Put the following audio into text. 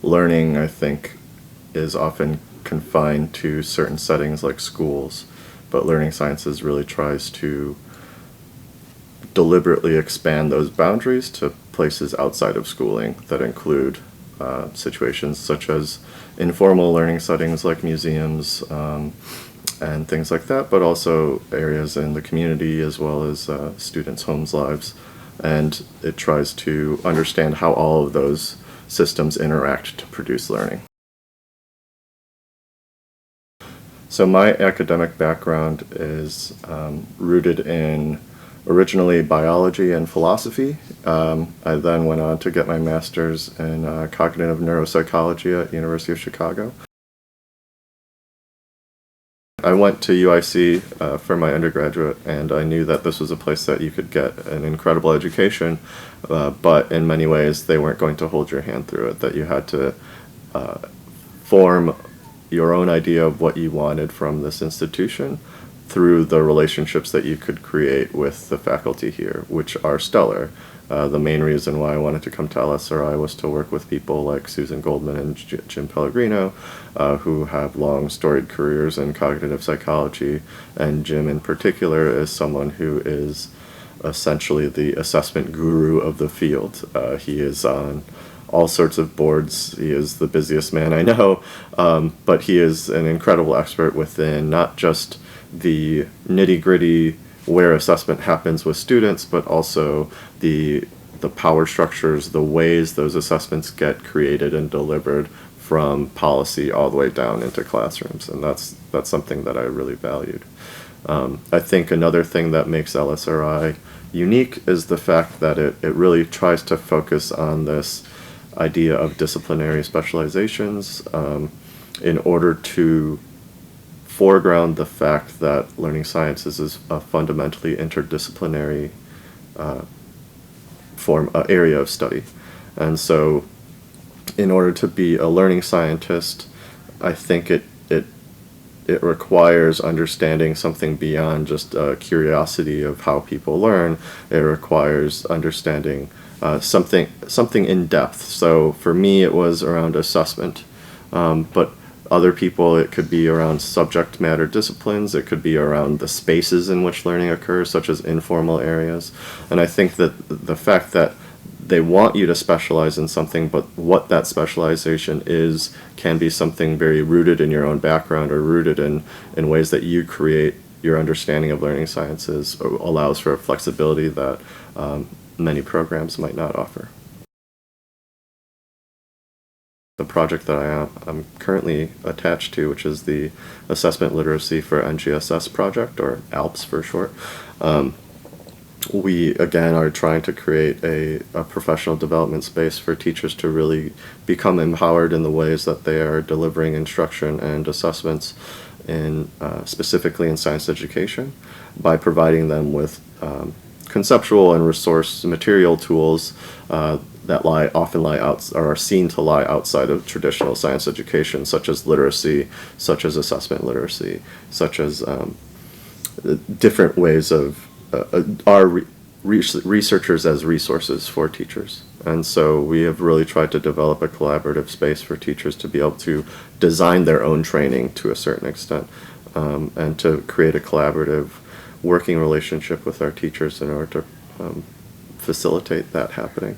learning, I think, is often confined to certain settings like schools, but learning sciences really tries to deliberately expand those boundaries to places outside of schooling that include situations such as informal learning settings like museums and things like that, but also areas in the community as well as students' homes' lives. And it tries to understand how all of those systems interact to produce learning. So my academic background is rooted in originally biology and philosophy. I then went on to get my master's in cognitive neuropsychology at University of Chicago. I went to UIC for my undergraduate, and I knew that this was a place that you could get an incredible education, but in many ways they weren't going to hold your hand through it, that you had to form your own idea of what you wanted from this institution through the relationships that you could create with the faculty here, which are stellar. The main reason why I wanted to come to LSRI was to work with people like Susan Goldman and Jim Pellegrino, who have long storied careers in cognitive psychology, and Jim in particular is someone who is essentially the assessment guru of the field. He is on all sorts of boards. He is the busiest man I know, but he is an incredible expert within not just the nitty-gritty where assessment happens with students, but also the power structures, the ways those assessments get created and delivered from policy all the way down into classrooms, and that's something that I really valued. I think another thing that makes LSRI unique is the fact that it really tries to focus on this idea of disciplinary specializations in order to foreground the fact that learning sciences is a fundamentally interdisciplinary area of study. And so in order to be a learning scientist, I think it requires understanding something beyond just curiosity of how people learn. It requires understanding something in depth. So for me it was around assessment, but other people it could be around subject matter disciplines, it could be around the spaces in which learning occurs, such as informal areas. And I think that the fact that they want you to specialize in something, but what that specialization is can be something very rooted in your own background or rooted in ways that you create your understanding of learning sciences, allows for a flexibility that many programs might not offer. The project that I'm currently attached to, which is the Assessment Literacy for NGSS project, or ALPS for short, we again are trying to create a professional development space for teachers to really become empowered in the ways that they are delivering instruction and assessments in specifically in science education, by providing them with conceptual and resource material tools that often lie out, or are seen to lie outside of traditional science education, such as literacy, such as assessment literacy, such as different ways of researchers as resources for teachers. And so we have really tried to develop a collaborative space for teachers to be able to design their own training to a certain extent, and to create a collaborative working relationship with our teachers in order to facilitate that happening.